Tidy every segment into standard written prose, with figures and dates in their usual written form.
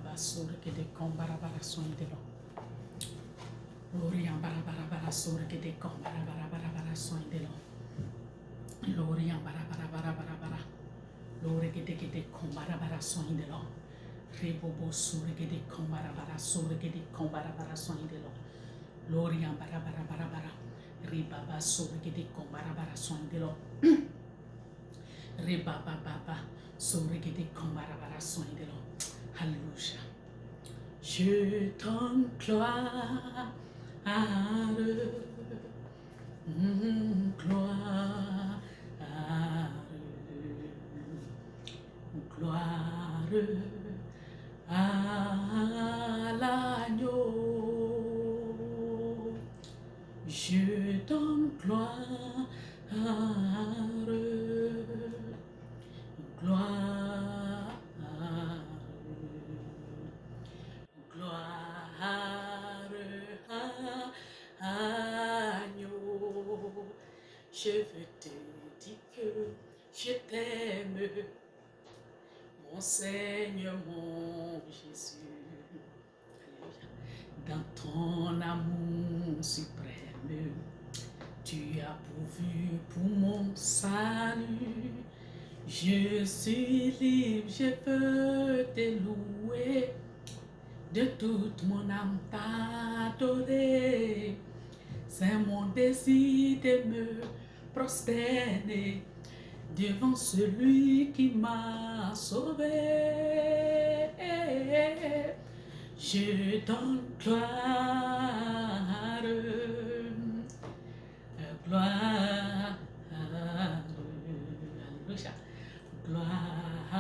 baba surge de combarabara soindelo. Lorian barabara surge de combarabara soindelo. Lorian barabara. Lorge de combarabara soindelo. Rebobo surge de combarabara soindelo. Lorian barabara. Ribaba surge de combarabara soindelo. Ribaba surge de combarabara soindelo. Alléluia. Je donne gloire, gloire, gloire à l'agneau. Je donne gloire, gloire, gloire à l'agneau. Je veux te dire que je t'aime, mon Seigneur, mon Jésus. Dans ton amour suprême, tu as pourvu pour mon salut. Je suis libre, je veux te louer, de toute mon âme t'adorer. C'est mon désir de me prosterner devant celui qui m'a sauvé. Je donne gloire, gloire, alléluia, gloire à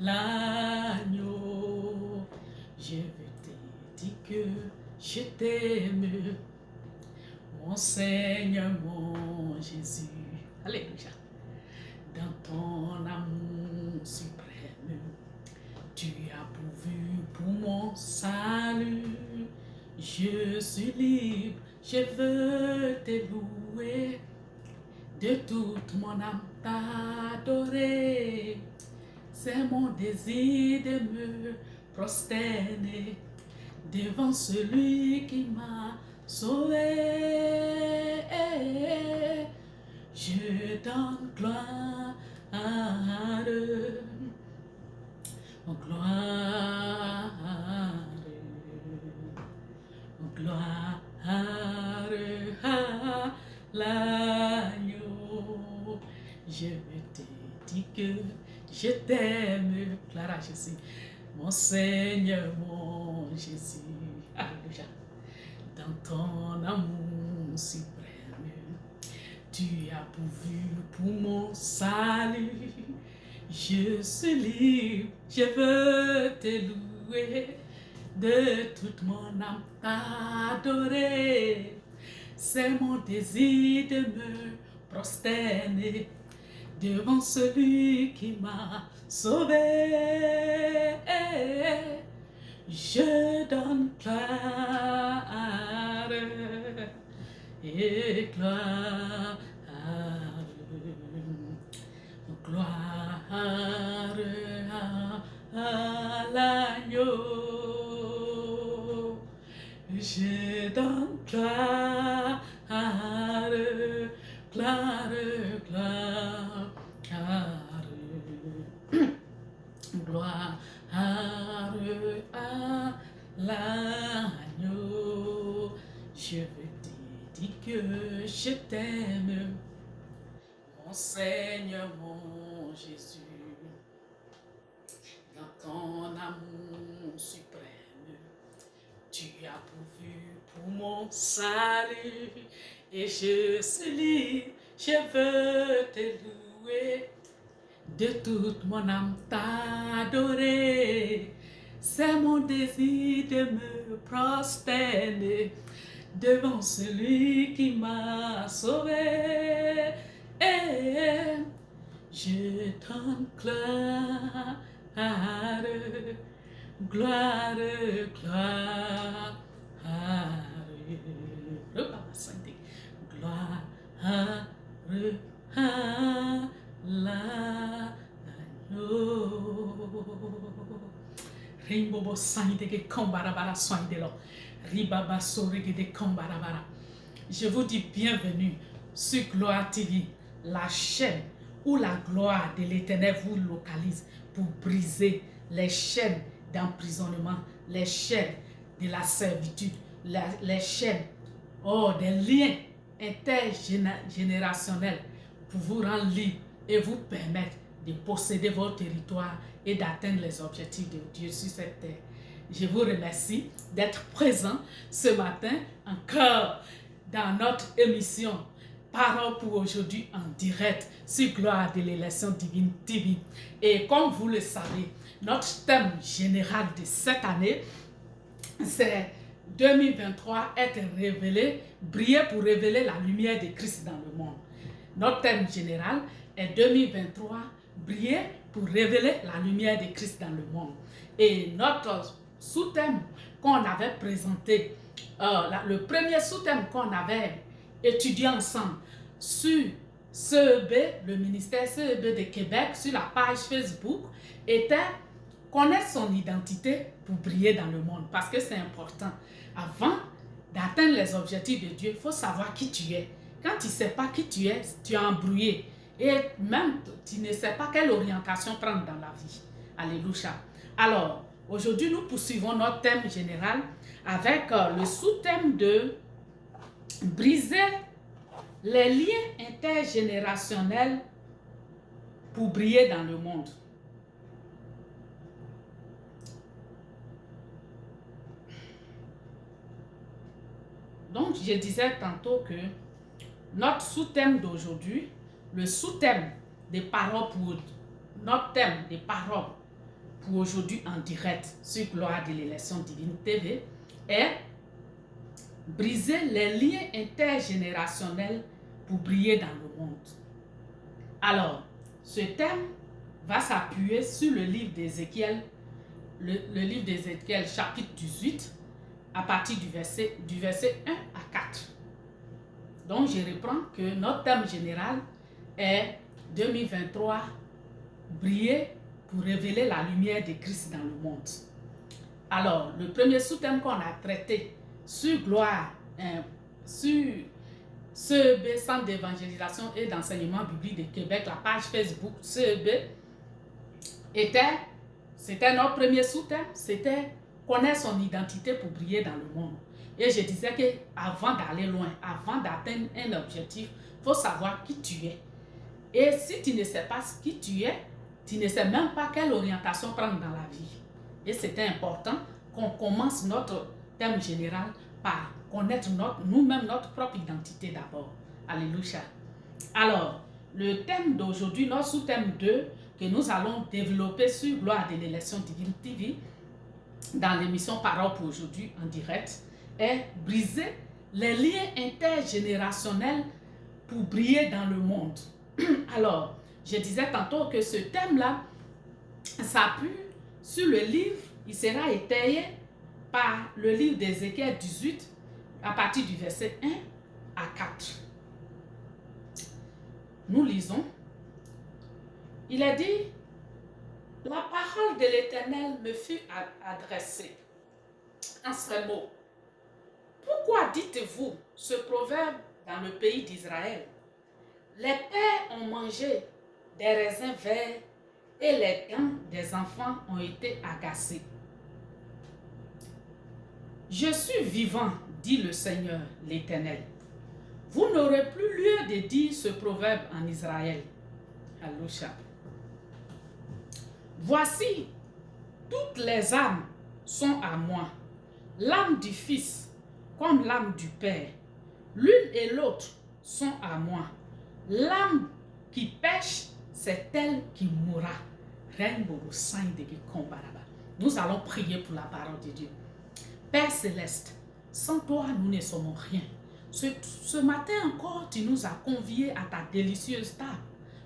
l'agneau. Je veux te dire que je t'aime, mon Seigneur, mon Jésus. Alléluia. Dans ton amour suprême, tu as pourvu pour mon salut. Je suis libre, je veux te louer, de toute mon âme t'adorer. C'est mon désir de me prosterner devant celui qui m'a sauvé. Je donne gloire, gloire à l'agneau. Je veux te dire que je t'aime, gloire à Jésus, mon Seigneur, mon Jésus. Alléluia. Dans ton amour suprême, tu as pourvu pour mon salut. Je suis libre, je veux te louer, de toute mon âme t'adorer. C'est mon désir de me prosterner devant celui qui m'a sauvé. Je donne gloire et gloire, gloire à l'agneau. Je donne gloire, gloire, gloire à l'agneau. Je veux te dire que je t'aime, mon Seigneur, mon Jésus. Dans ton amour suprême, tu as pourvu pour mon salut. Et je suis libre, je veux te louer, de toute mon âme t'adorer. C'est mon désir de me prosterner devant celui qui m'a sauvé. Je donne gloire, gloire, gloire, gloire à l'agneau. Rimbobo Saindege Kambarabara Soindelo. Ribaba Sorigede Kambarabara. Je vous dis bienvenue sur Gloire TV, la chaîne où la gloire de l'Éternel vous localise pour briser les chaînes d'emprisonnement, les chaînes de la servitude, les chaînes des liens intergénérationnels pour vous rendre libre et vous permettre de posséder votre territoire et d'atteindre les objectifs de Dieu sur cette terre. Je vous remercie d'être présent ce matin encore dans notre émission Parole pour aujourd'hui en direct sur Gloire de l'élection divine TV. Et comme vous le savez, notre thème général de cette année, c'est 2023, être révélé, briller pour révéler la lumière de Christ dans le monde. Notre thème général est 2023, briller pour révéler la lumière de Christ dans le monde. Et notre sous-thème qu'on avait présenté, le premier sous-thème qu'on avait étudié ensemble sur CEB, le ministère CEB de Québec, sur la page Facebook, était connaître son identité pour briller dans le monde. Parce que c'est important. Avant d'atteindre les objectifs de Dieu, il faut savoir qui tu es. Quand tu ne sais pas qui tu es embrouillé. Et même, tu ne sais pas quelle orientation prendre dans la vie. Alléluia. Alors, aujourd'hui, nous poursuivons notre thème général avec le sous-thème de briser les liens intergénérationnels pour briller dans le monde. Donc, je disais tantôt que notre sous-thème d'aujourd'hui, le sous-thème des paroles pour notre thème des paroles pour aujourd'hui en direct sur Gloire de l'élection divine TV est briser les liens intergénérationnels pour briller dans le monde. Alors, ce thème va s'appuyer sur le livre d'Ézéchiel, le livre d'Ézéchiel chapitre 18, à partir du verset 1 à 4. Donc, je reprends que notre thème général est 2023, briller pour révéler la lumière de Christ dans le monde. Alors, le premier sous-thème qu'on a traité sur Gloire, sur CEB, Centre d'évangélisation et d'enseignement biblique de Québec, la page Facebook CEB, c'était notre premier sous-thème, c'était connaître son identité pour briller dans le monde. Et je disais qu'avant d'aller loin, avant d'atteindre un objectif, il faut savoir qui tu es. Et si tu ne sais pas qui tu es, tu ne sais même pas quelle orientation prendre dans la vie. Et c'était important qu'on commence notre thème général par connaître nous-mêmes notre propre identité d'abord. Alléluia. Alors, le thème d'aujourd'hui, notre sous-thème 2, que nous allons développer sur Gloire de l'élection divine TV, dans l'émission Parole pour aujourd'hui en direct, est briser les liens intergénérationnels pour briller dans le monde. Alors, je disais tantôt que ce thème-là s'appuie sur le livre, il sera étayé par le livre d'Ézéchiel 18 à partir du verset 1 à 4. Nous lisons. Il est dit: la parole de l'Éternel me fut adressée en ces mots. Pourquoi dites-vous ce proverbe dans le pays d'Israël? Les pères ont mangé des raisins verts et les dents des enfants ont été agacées. Je suis vivant, dit le Seigneur l'Éternel. Vous n'aurez plus lieu de dire ce proverbe en Israël. Alléluia. Voici, toutes les âmes sont à moi, l'âme du Fils comme l'âme du Père. L'une et l'autre sont à moi. L'âme qui pêche, c'est elle qui mourra. Nous allons prier pour la parole de Dieu. Père céleste, sans toi, nous ne sommes rien. Ce matin encore, tu nous as conviés à ta délicieuse table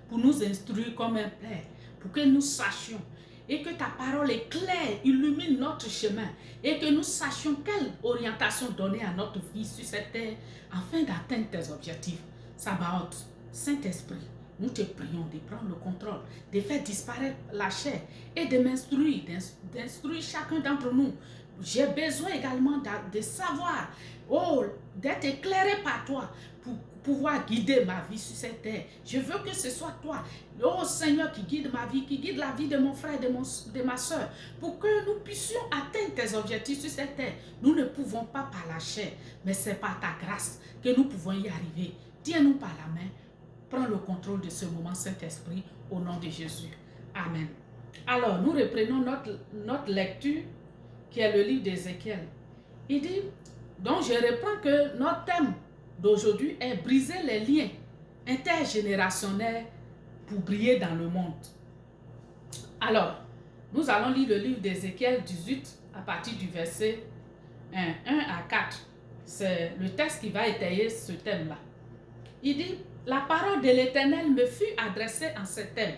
pour nous instruire comme un père, pour que nous sachions et que ta parole éclaire, illumine notre chemin et que nous sachions quelle orientation donner à notre vie sur cette terre afin d'atteindre tes objectifs. Sabaoth, Saint-Esprit, nous te prions de prendre le contrôle, de faire disparaître la chair et de m'instruire, d'instruire chacun d'entre nous. J'ai besoin également de savoir, d'être éclairé par toi pour pouvoir guider ma vie sur cette terre. Je veux que ce soit toi, Seigneur, qui guide ma vie, qui guide la vie de mon frère, de ma soeur, pour que nous puissions atteindre tes objectifs sur cette terre. Nous ne pouvons pas par la chair, mais c'est par ta grâce que nous pouvons y arriver. Tiens-nous par la main. Prends le contrôle de ce moment, Saint-Esprit, au nom de Jésus. Amen. Alors, nous reprenons notre lecture, qui est le livre d'Ézéchiel. Il dit, donc je reprends que notre thème d'aujourd'hui est briser les liens intergénérationnels pour briller dans le monde. Alors, nous allons lire le livre d'Ézéchiel 18 à partir du verset 1 à 4. C'est le texte qui va étayer ce thème-là. Il dit, la parole de l'Éternel me fut adressée en ces termes.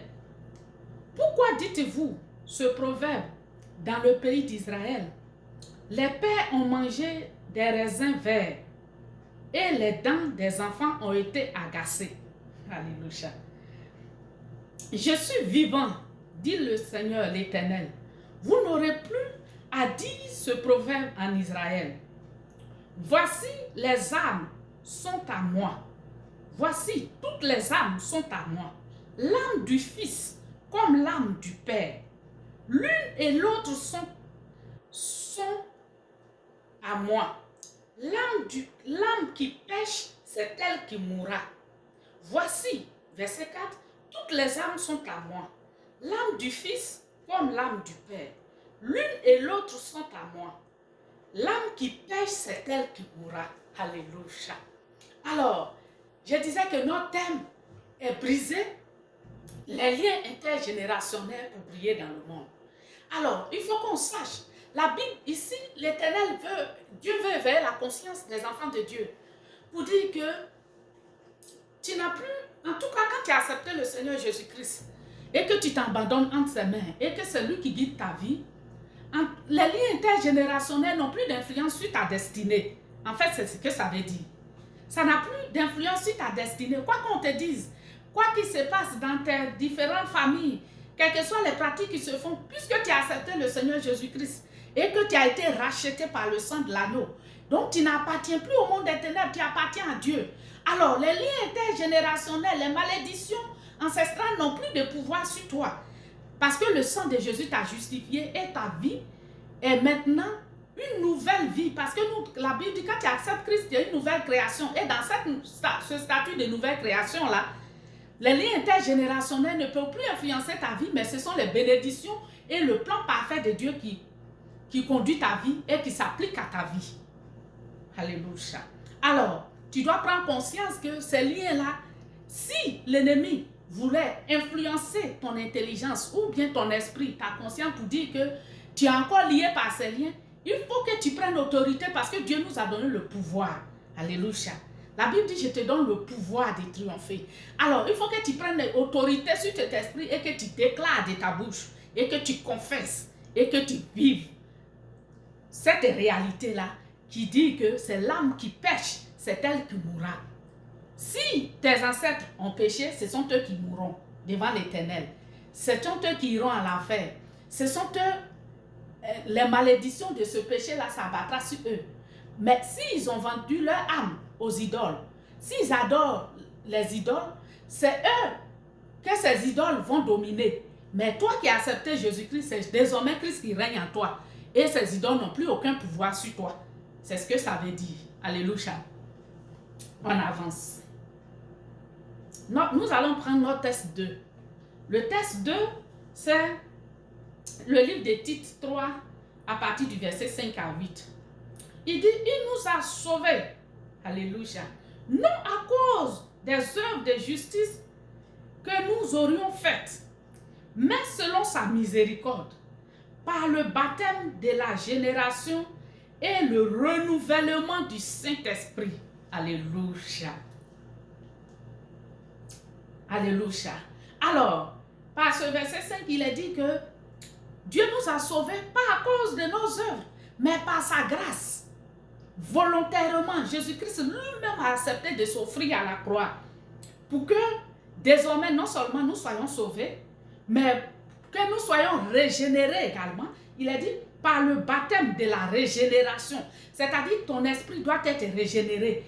Pourquoi dites-vous ce proverbe dans le pays d'Israël? Les pères ont mangé des raisins verts et les dents des enfants ont été agacées. Alléluia. Je suis vivant, dit le Seigneur l'Éternel. Vous n'aurez plus à dire ce proverbe en Israël. Voici les âmes sont à moi. Voici toutes les âmes sont à moi. L'âme du Fils comme l'âme du Père. L'une et l'autre sont à moi. L'âme qui pêche, c'est elle qui mourra. Voici, verset 4, toutes les âmes sont à moi. L'âme du Fils comme l'âme du Père. L'une et l'autre sont à moi. L'âme qui pêche, c'est elle qui mourra. Alléluia. Alors, je disais que notre thème est briser les liens intergénérationnels pour briller dans le monde. Alors, il faut qu'on sache, la Bible ici, l'Éternel Dieu veut éveiller la conscience des enfants de Dieu pour dire que tu n'as plus, en tout cas quand tu as accepté le Seigneur Jésus-Christ et que tu t'abandonnes entre ses mains et que c'est lui qui guide ta vie, les liens intergénérationnels n'ont plus d'influence sur ta destinée. En fait, c'est ce que ça veut dire. Ça n'a plus d'influence sur ta destinée. Quoi qu'on te dise, quoi qu'il se passe dans tes différentes familles, quelles que soient les pratiques qui se font, puisque tu as accepté le Seigneur Jésus-Christ et que tu as été racheté par le sang de l'agneau, donc tu n'appartiens plus au monde des ténèbres, tu appartiens à Dieu. Alors, les liens intergénérationnels, les malédictions ancestrales n'ont plus de pouvoir sur toi. Parce que le sang de Jésus t'a justifié et ta vie est maintenant une nouvelle vie. Parce que la Bible dit que quand tu acceptes Christ, il y a une nouvelle création. Et dans ce statut de nouvelle création-là, les liens intergénérationnels ne peuvent plus influencer ta vie, mais ce sont les bénédictions et le plan parfait de Dieu qui conduit ta vie et qui s'applique à ta vie. Alléluia. Alors, tu dois prendre conscience que ces liens-là, si l'ennemi voulait influencer ton intelligence ou bien ton esprit, ta conscience pour dire que tu es encore lié par ces liens, il faut que tu prennes autorité parce que Dieu nous a donné le pouvoir. Alléluia. La Bible dit, je te donne le pouvoir de triompher. Alors, il faut que tu prennes autorité sur cet esprit et que tu déclares de ta bouche et que tu confesses et que tu vives cette réalité-là qui dit que c'est l'âme qui pêche, c'est elle qui mourra. Si tes ancêtres ont péché, ce sont eux qui mourront devant l'Éternel. Ce sont eux qui iront à l'enfer. Ce sont eux, les malédictions de ce péché-là s'abattra sur eux. Mais s'ils ont vendu leur âme aux idoles, s'ils adorent les idoles, c'est eux que ces idoles vont dominer. Mais toi qui as accepté Jésus-Christ, c'est désormais Christ qui règne en toi. Et ces idoles n'ont plus aucun pouvoir sur toi. C'est ce que ça veut dire. Alléluia. On avance. Nous allons prendre notre test 2. Le test 2, c'est le livre de Tite 3 à partir du verset 5 à 8. Il dit, il nous a sauvés. Alléluia. Non à cause des œuvres de justice que nous aurions faites, mais selon sa miséricorde, par le baptême de la génération et le renouvellement du Saint-Esprit. Alléluia. Alléluia. Alors, par ce verset 5, il est dit que Dieu nous a sauvés pas à cause de nos œuvres, mais par sa grâce. Volontairement, Jésus-Christ lui-même a accepté de s'offrir à la croix pour que désormais, non seulement nous soyons sauvés, mais que nous soyons régénérés également. Il a dit par le baptême de la régénération. C'est-à-dire ton esprit doit être régénéré.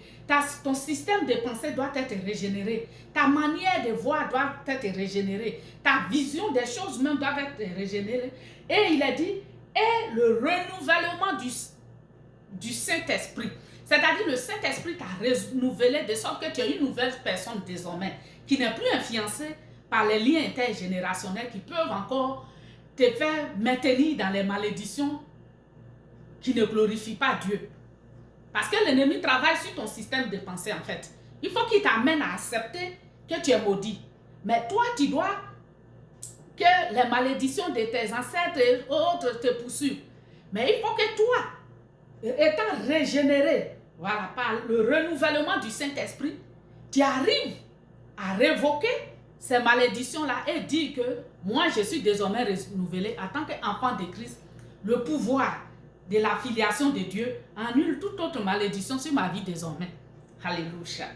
Ton système de pensée doit être régénéré. Ta manière de voir doit être régénérée. Ta vision des choses même doit être régénérée. Et il a dit, et le renouvellement du Saint-Esprit. C'est-à-dire le Saint-Esprit t'a renouvelé de sorte que tu es une nouvelle personne désormais, qui n'est plus influencée par les liens intergénérationnels qui peuvent encore te faire maintenir dans les malédictions qui ne glorifient pas Dieu. Parce que l'ennemi travaille sur ton système de pensée en fait. Il faut qu'il t'amène à accepter que tu es maudit. Mais toi, tu dois que les malédictions de tes ancêtres et autres te poursuivent. Mais il faut que toi, étant régénéré, voilà, par le renouvellement du Saint-Esprit, tu arrives à révoquer ces malédictions-là et dire que moi, je suis désormais renouvelé en tant qu'enfant de Christ. Le pouvoir de la filiation de Dieu annule toute autre malédiction sur ma vie désormais. Alléluia.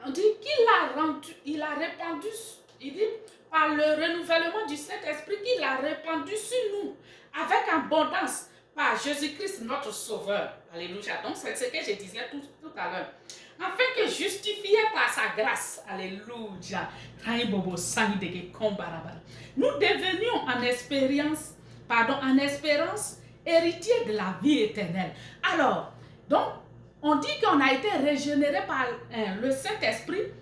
On dit qu'il a répandu, il dit, par le renouvellement du Saint-Esprit, qu'il a répandu sur nous avec abondance par Jésus-Christ notre Sauveur. Alléluia. Donc c'est ce que je disais tout à l'heure. Afin que justifié par sa grâce, alléluia, nous devenions en espérance héritiers de la vie éternelle. Alors, donc, on dit qu'on a été régénéré par le Saint-Esprit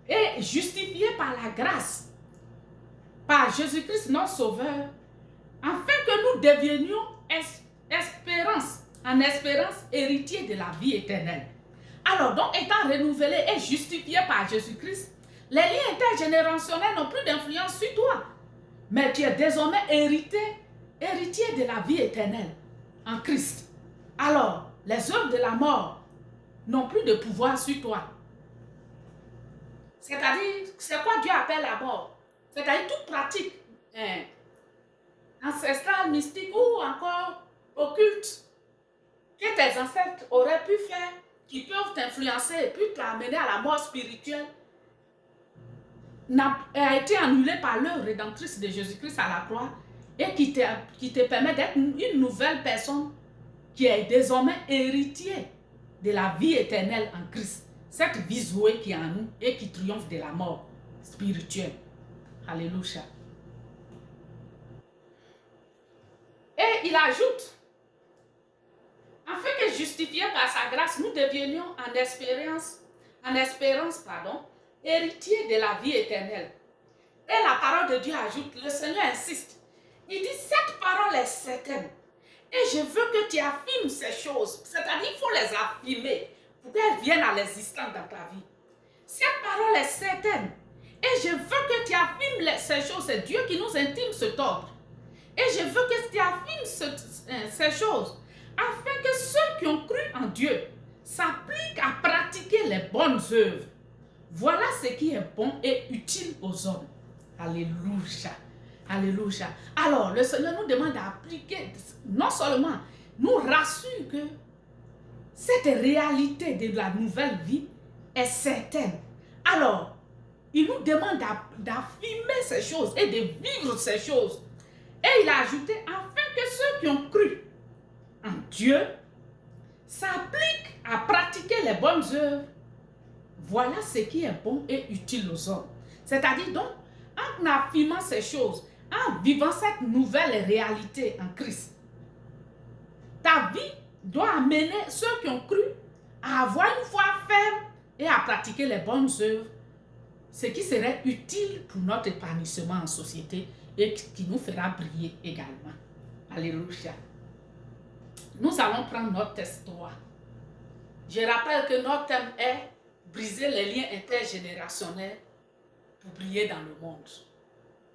et justifié par la grâce, par Jésus-Christ notre Sauveur, afin que nous devenions en espérance héritiers de la vie éternelle. Alors, donc, étant renouvelés et justifiés par Jésus-Christ, les liens intergénérationnels n'ont plus d'influence sur toi, mais tu es désormais héritier de la vie éternelle en Christ. Alors, les œuvres de la mort n'ont plus de pouvoir sur toi. C'est-à-dire, c'est quoi Dieu appelle la mort? C'est-à-dire toute pratique ancestrale, mystique ou encore occulte que tes ancêtres auraient pu faire, qui peuvent t'influencer et puis t'amener à la mort spirituelle, a été annulée par l'œuvre rédemptrice de Jésus-Christ à la croix et qui te permet d'être une nouvelle personne qui est désormais héritier de la vie éternelle en Christ. Cette vie Zoé qui est en nous et qui triomphe de la mort spirituelle. Alléluia. Et il ajoute, afin que justifiés par sa grâce, nous devenions en espérance, héritiers de la vie éternelle. Et la parole de Dieu ajoute, le Seigneur insiste, il dit, cette parole est certaine. Et je veux que tu affirmes ces choses. C'est-à-dire, il faut les affirmer pour qu'elles viennent à l'existence dans ta vie. Cette parole est certaine. Et je veux que tu affirmes ces choses. C'est Dieu qui nous intime cet ordre. Et je veux que tu affirmes ces choses, afin que ceux qui ont cru en Dieu s'appliquent à pratiquer les bonnes œuvres. Voilà ce qui est bon et utile aux hommes. Alléluia. Alléluia. Alors, le Seigneur nous demande d'appliquer, non seulement nous rassure que cette réalité de la nouvelle vie est certaine. Alors, il nous demande d'affirmer ces choses et de vivre ces choses. Et il a ajouté, afin que ceux qui ont cru en Dieu s'appliquent à pratiquer les bonnes œuvres. Voilà ce qui est bon et utile aux hommes. C'est-à-dire donc, en affirmant ces choses, en vivant cette nouvelle réalité en Christ, ta vie doit amener ceux qui ont cru à avoir une foi ferme et à pratiquer les bonnes œuvres, ce qui serait utile pour notre épanouissement en société et qui nous fera briller également. Alléluia. Nous allons prendre notre texte 3. Je rappelle que notre thème est briser les liens intergénérationnels pour briller dans le monde.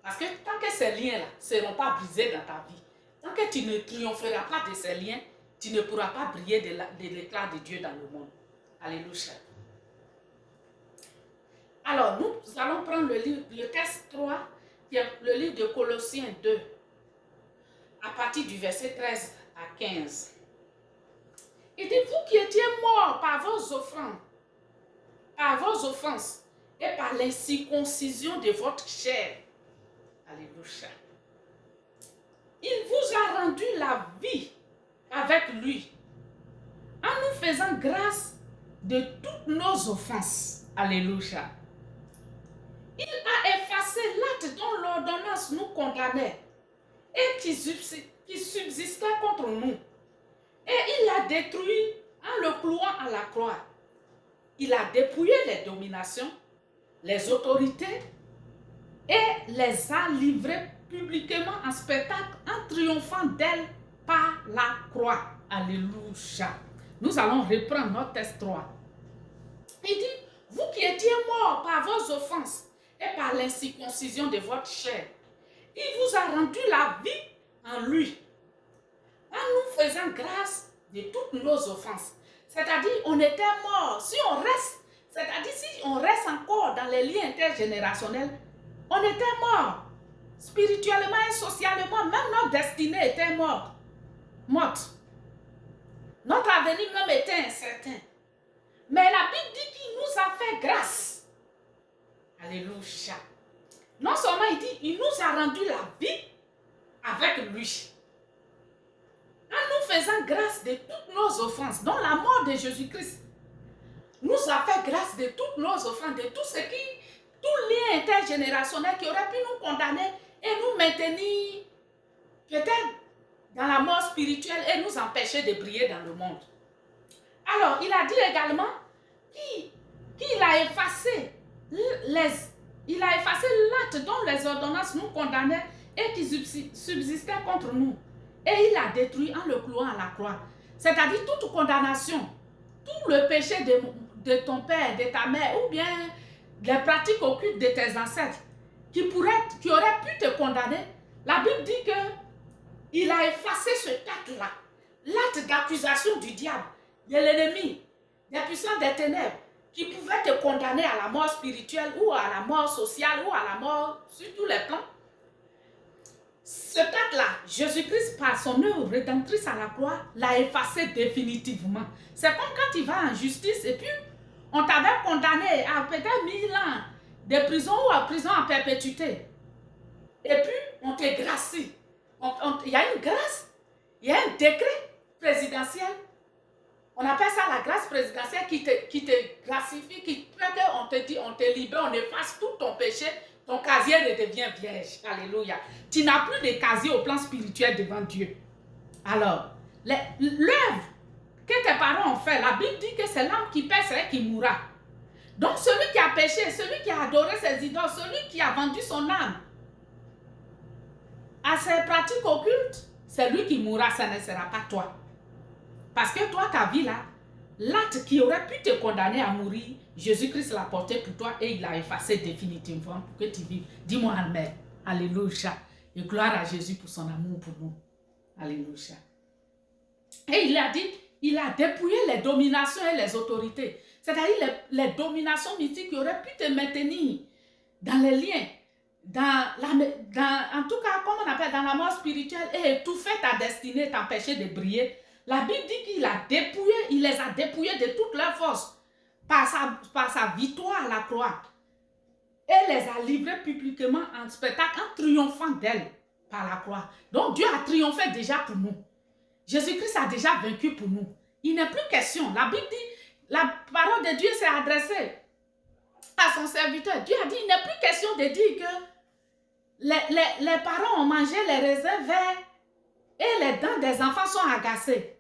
Parce que tant que ces liens-là ne seront pas brisés dans ta vie, tant que tu ne triompheras pas de ces liens, tu ne pourras pas briller de l'éclat de Dieu dans le monde. Alléluia. Alors, nous allons prendre le texte 3, qui est le livre de Colossiens 2, à partir du verset 13 à 15. Il dit, vous qui étiez morts par vos offenses et par l'incirconcision de votre chair. Alléluia. Il vous a rendu la vie avec lui, en nous faisant grâce de toutes nos offenses. Alléluia. Il a effacé l'acte dont l'ordonnance nous condamnait et qui subsistait contre nous. Et il l'a détruit en le clouant à la croix. Il a dépouillé les dominations, les autorités et les a livrées publiquement en spectacle en triomphant d'elles par la croix. Alléluia. Nous allons reprendre notre texte 3. Il dit, vous qui étiez morts par vos offenses et par l'incirconcision de votre chair, il vous a rendu la vie en lui, en nous faisant grâce de toutes nos offenses. C'est-à-dire, on était morts. Si on reste encore dans les liens intergénérationnels, on était morts. Spirituellement et socialement, même notre destinée était morte. Notre avenir même était incertain. Mais la Bible dit qu'il nous a fait grâce. Alléluia. Non seulement il dit, il nous a rendu la vie avec lui, en nous faisant grâce de toutes nos offenses, dont la mort de Jésus-Christ nous a fait grâce de toutes nos offenses, de tout lien intergénérationnel qui aurait pu nous condamner et nous maintenir peut-être dans la mort spirituelle et nous empêcher de briller dans le monde. Alors, il a dit également qu'il a effacé l'acte dont les ordonnances nous condamnaient et qui subsistait contre nous. Et il l'a détruit en le clouant à la croix. C'est-à-dire toute condamnation, tout le péché de ton père, de ta mère, ou bien les pratiques occultes de tes ancêtres qui auraient pu te condamner. La Bible dit qu'il a effacé ce acte-là, l'acte d'accusation du diable, de l'ennemi, des puissants des ténèbres, qui pouvaient te condamner à la mort spirituelle ou à la mort sociale ou à la mort sur tous les plans. Ce acte-là, Jésus-Christ, par son œuvre rédemptrice à la croix, l'a effacé définitivement. C'est comme quand il va en justice et puis on t'avait condamné à peut-être 1000 ans de prison ou à prison en perpétuité. Et puis on te gracie. Il y a une grâce, il y a un décret présidentiel. On appelle ça la grâce présidentielle qui te gracifie, qui fait qu'on te dit, on te libère, on efface tout ton péché. Ton casier redevient vierge. Alléluia. Tu n'as plus de casier au plan spirituel devant Dieu. Alors, l'œuvre que tes parents ont fait, la Bible dit que c'est l'âme qui paie, c'est elle qui mourra. Donc, celui qui a péché, celui qui a adoré ses idoles, celui qui a vendu son âme à ses pratiques occultes, c'est lui qui mourra, ça ne sera pas toi. Parce que toi, ta vie là, l'acte qui aurait pu te condamner à mourir, Jésus-Christ l'a porté pour toi et il l'a effacé définitivement pour que tu vives. Dis-moi Amen. Alléluia. Et gloire à Jésus pour son amour pour nous. Alléluia. Et il a dit, il a dépouillé les dominations et les autorités. C'est-à-dire les dominations mystiques qui auraient pu te maintenir dans les liens, en tout cas, comme on appelle, dans la mort spirituelle et étouffer ta destinée, t'empêcher de briller. La Bible dit qu'il a dépouillé, il les a dépouillés de toute leur force par sa victoire à la croix. Et les a livrés publiquement en spectacle, en triomphant d'elle par la croix. Donc Dieu a triomphé déjà pour nous. Jésus-Christ a déjà vaincu pour nous. Il n'est plus question. La Bible dit, la parole de Dieu s'est adressée à son serviteur. Dieu a dit, il n'est plus question de dire que les parents ont mangé les raisins verts et les dents des enfants sont agacées.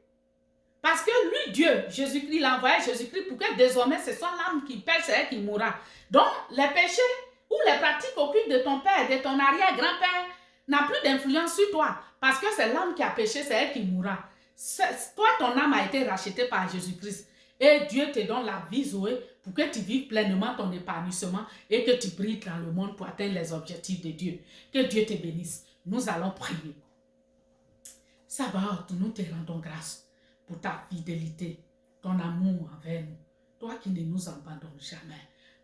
Parce que lui, Dieu, Jésus-Christ, il a envoyé Jésus-Christ pour que désormais ce soit l'âme qui pèche, c'est elle qui mourra. Donc, les péchés ou les pratiques occultes de ton père, de ton arrière-grand-père, n'ont plus d'influence sur toi. Parce que c'est l'âme qui a péché, c'est elle qui mourra. Toi, ton âme a été rachetée par Jésus-Christ. Et Dieu te donne la vie, Zoé, pour que tu vives pleinement ton épanouissement et que tu brilles dans le monde pour atteindre les objectifs de Dieu. Que Dieu te bénisse. Nous allons prier. Sabaoth, nous te rendons grâce pour ta fidélité, ton amour envers nous. Toi qui ne nous abandonnes jamais.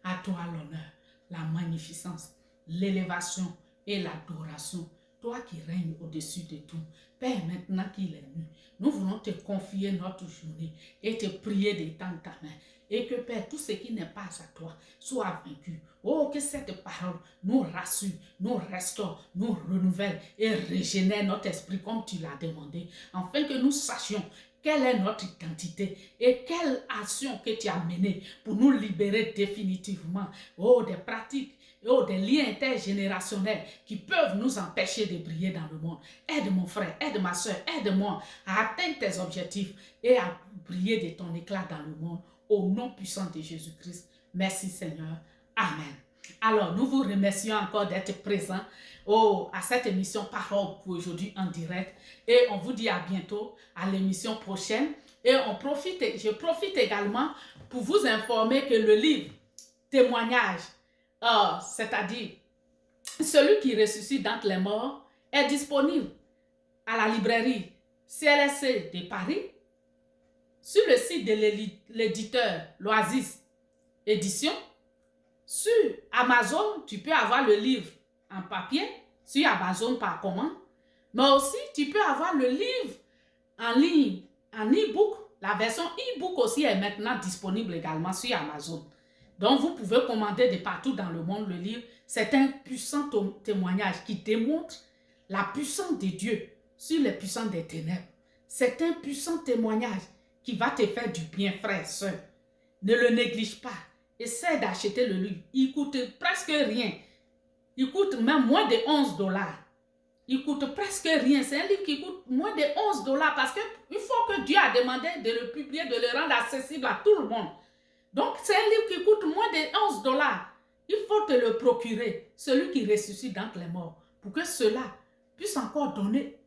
À toi l'honneur, la magnificence, l'élévation et l'adoration. toi qui règnes au-dessus de tout. Père, maintenant qu'il est nu, nous voulons te confier notre journée et te prier d'étendre ta main. Et que, Père, tout ce qui n'est pas à toi soit vaincu. Oh, que cette parole nous rassure, nous restaure, nous renouvelle et régénère notre esprit comme tu l'as demandé, afin que nous sachions quelle est notre identité et quelle action que tu as menée pour nous libérer définitivement, oh, des pratiques, oh, des liens intergénérationnels qui peuvent nous empêcher de briller dans le monde. Aide mon frère, aide ma soeur, aide-moi à atteindre tes objectifs et à briller de ton éclat dans le monde. Au nom puissant de Jésus-Christ. Merci Seigneur. Amen. Alors, nous vous remercions encore d'être présents à cette émission Parole pour aujourd'hui en direct. Et on vous dit à bientôt à l'émission prochaine. Et je profite également pour vous informer que le livre Témoignage, c'est-à-dire celui qui ressuscite d'entre les morts, est disponible à la librairie CLSC de Paris, sur le site de l'éditeur L'Oasis Édition. Sur Amazon, tu peux avoir le livre en papier, sur Amazon par commande, mais aussi tu peux avoir le livre en ligne, en e-book. La version e-book aussi est maintenant disponible également sur Amazon. Donc vous pouvez commander de partout dans le monde le livre. C'est un puissant témoignage qui démontre la puissance de Dieu sur les puissances des ténèbres. C'est un puissant témoignage qui va te faire du bien, frère, soeur. Ne le néglige pas. Essaie d'acheter le livre. Il coûte presque rien. Il coûte même moins de 11 $. Il coûte presque rien. C'est un livre qui coûte moins de 11 $ parce qu'il faut que Dieu a demandé de le publier, de le rendre accessible à tout le monde. Donc, c'est un livre qui coûte moins de 11 $. Il faut te le procurer, celui qui ressuscite d'entre les morts, pour que cela puisse encore donner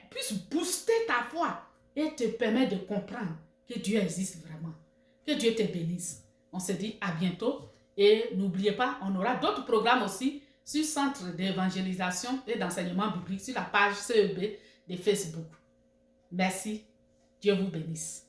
puisse booster ta foi et te permettre de comprendre que Dieu existe vraiment. Que Dieu te bénisse. On se dit à bientôt et n'oubliez pas, on aura d'autres programmes aussi sur Centre d'évangélisation et d'enseignement biblique sur la page CEB de Facebook. Merci. Dieu vous bénisse.